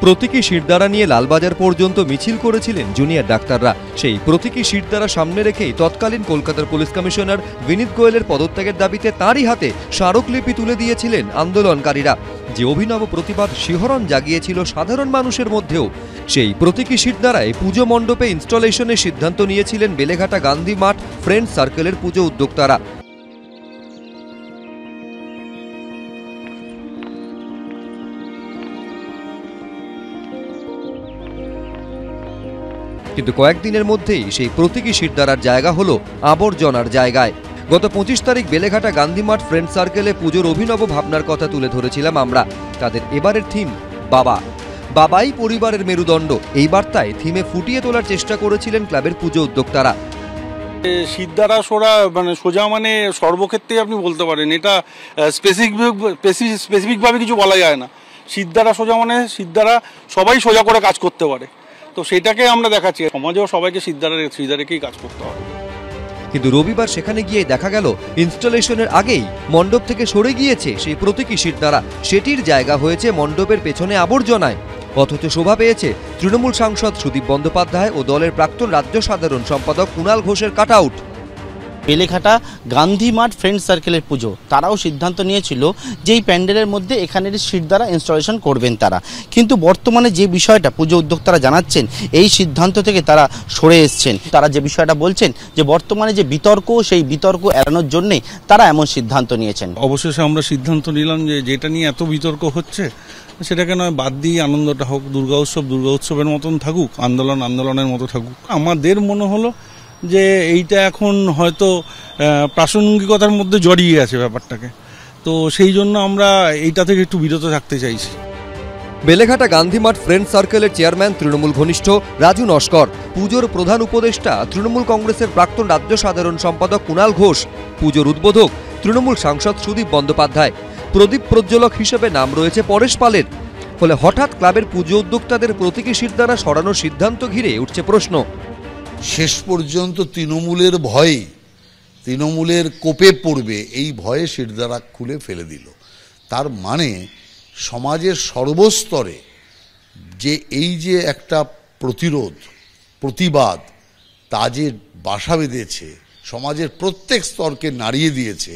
প্রতীকী শিরদাঁড়া নিয়ে লালবাজার পর্যন্ত মিছিল করেছিলেন জুনিয়র ডাক্তাররা। সেই প্রতীকী শিরদাঁড়া সামনে রেখেই তৎকালীন কলকাতার পুলিশ কমিশনার বিনীত গোয়েলের পদত্যাগের দাবিতে তাঁরই হাতে স্মারকলিপি তুলে দিয়েছিলেন আন্দোলনকারীরা। যে অভিনব প্রতিবাদ শিহরণ জাগিয়েছিল সাধারণ মানুষের মধ্যেও, সেই প্রতীকী শিরদাঁড়ায় পুজো মণ্ডপে ইনস্টলেশনের সিদ্ধান্ত নিয়েছিলেন বেলেঘাটা গান্ধী মাঠ ফ্রেন্ডস সার্কেলের পুজো উদ্যোক্তারা। কিন্তু কয়েকদিনের মধ্যেই সেই প্রতীকী শিরদাঁড়ার জায়গা হলো আবর্জনার জায়গায়। গত 25 তারিখ বেলেঘাটা গান্ধী মাঠ ফ্রেন্ড সার্কেলে পুজোর অভিনব ভাবনার কথা তুলে ধরেছিলাম আমরা। তাদের এবারের থিম বাবা, বাবাই পরিবারের মেরুদণ্ড। এই বার্তায় থিমে ফুটিয়ে তোলার চেষ্টা করেছিলেন ক্লাবের পুজো উদ্যোক্তারা। শিরদাঁড়া সোজা মানে সর্বক্ষেত্রে আপনি বলতে পারেন, এটা স্পেসিফিকভাবে কিছু বলা যায় না। শিরদাঁড়া সোজা মানে শিরদাঁড়া সবাই সোজা করে কাজ করতে পারে, তো সেটাকে আমরা দেখাচ্ছি। সমাজেও সবাইকে সিদ্ধা রেখেই কাজ করতে হবে। কিন্তু রবিবার সেখানে গিয়ে দেখা গেল ইনস্টলেশনের আগেই মণ্ডপ থেকে সরে গিয়েছে সেই প্রতীকী শিরদাঁড়া। সেটির জায়গা হয়েছে মণ্ডপের পেছনে আবর্জনায়। অথচ শোভা পেয়েছে তৃণমূল সাংসদ সুদীপ বন্দ্যোপাধ্যায় ও দলের প্রাক্তন রাজ্য সাধারণ সম্পাদক কুণাল ঘোষের কাটআউট। বেলেঘাটা গান্ধী মাঠ ফ্রেন্ড সার্কেলের পুজো, তারাও সিদ্ধান্ত নিয়েছিল যে এই প্যান্ডেলের মধ্যে এখানের শিরদাঁড়া ইনস্টলেশন করবেন তারা। কিন্তু বর্তমানে যে বিষয়টা পুজো উদ্যোক্তারা জানাচ্ছেন, এই সিদ্ধান্ত থেকে তারা সরে এসছেন। তারা যে বিষয়টা বলছেন যে বর্তমানে যে বিতর্ক, সেই বিতর্ক এড়ানোর জন্যই তারা এমন সিদ্ধান্ত নিয়েছেন। অবশেষে আমরা সিদ্ধান্ত নিলাম যে যেটা নিয়ে এত বিতর্ক হচ্ছে সেটাকে নয় বাদ দিয়ে আনন্দটা হোক, দুর্গা উৎসবের মতন থাকুক, আন্দোলনের মতো থাকুক। আমাদের মনে হলো যে এইটা এখন হয়তো প্রাসঙ্গিকতার মধ্যে জড়িয়ে আছে ব্যাপারটাকে, তো সেই জন্য আমরা এইটা থেকে একটু বিরত থাকতে চাইছি। বেলেঘাটা গান্ধী মাঠ ফ্রেন্ড সার্কেলের চেয়ারম্যান তৃণমূল ঘনিষ্ঠ রাজু নস্কর, পুজোর প্রধান উপদেষ্টা তৃণমূল কংগ্রেসের প্রাক্তন রাজ্য সাধারণ সম্পাদক কুণাল ঘোষ, পুজোর উদ্বোধক তৃণমূল সাংসদ সুদীপ বন্দ্যোপাধ্যায়, প্রদীপ প্রজ্বলক হিসেবে নাম রয়েছে পরেশ পালের। ফলে হঠাৎ ক্লাবের পুজো উদ্যোক্তাদের প্রতীকী শিরদাঁড়া সরানোর সিদ্ধান্ত ঘিরে উঠছে প্রশ্ন। শেষ পর্যন্ত তৃণমূলের ভয়ে, তৃণমূলের কোপে পড়বে এই ভয়ে শিরদাঁড়া খুলে ফেলে দিল। তার মানে সমাজের সর্বস্তরে যে এই যে একটা প্রতিবাদ তা যে বাসা বেঁধেছে, সমাজের প্রত্যেক স্তরকে নাড়িয়ে দিয়েছে,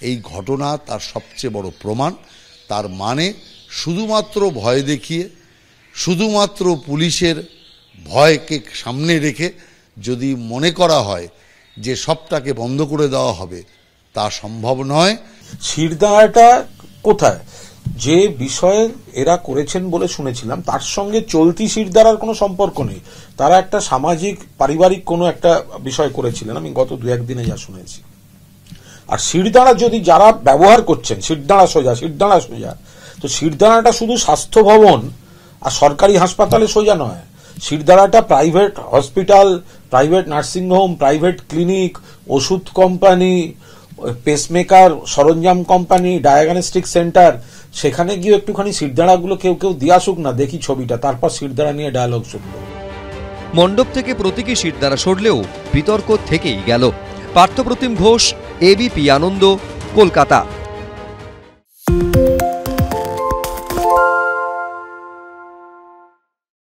এই ঘটনা তার সবচেয়ে বড় প্রমাণ। তার মানে শুধুমাত্র ভয় দেখিয়ে, শুধুমাত্র পুলিশের ভয়কে সামনে রেখে যদি মনে করা হয় যে সবটাকে বন্ধ করে দেওয়া হবে, তা সম্ভব নয়। শিরদাঁড়াটা কোথায়, যে বিষয়ে এরা করেছেন বলে শুনেছিলাম, তার সঙ্গে চলতি শিরদাঁড়ার কোনো সম্পর্ক নেই। তারা একটা সামাজিক পারিবারিক কোনো একটা বিষয় করেছিলেন, আমি গত 2-1 দিনে যা শুনেছি। আর শিরদাঁড়া যদি যারা ব্যবহার করছেন, শিরদাঁড়া সোজা, তো শিরদাঁড়াটা শুধু স্বাস্থ্য ভবন আর সরকারি হাসপাতালে সোজা নয়। শিরদাঁড়াটা private hospital, private nursing home, private clinic, ওষুধ কোম্পানি, পেসমেকার সরঞ্জাম কোম্পানি, ডায়াগনস্টিক সেন্টার, সেখানে গিয়ে একটুখানি শিরদাঁড়াগুলো কেউ দিয়ে আসুক না, দেখি ছবিটা, তারপর শিরদাঁড়া নিয়ে ডায়ালগ শুনবো। মণ্ডপ থেকে প্রতীকী শিরদাঁড়া সরলেও বিতর্ক থেকেই গেল। পার্থপ্রতিম ঘোষ, এবিপি আনন্দ, কলকাতা।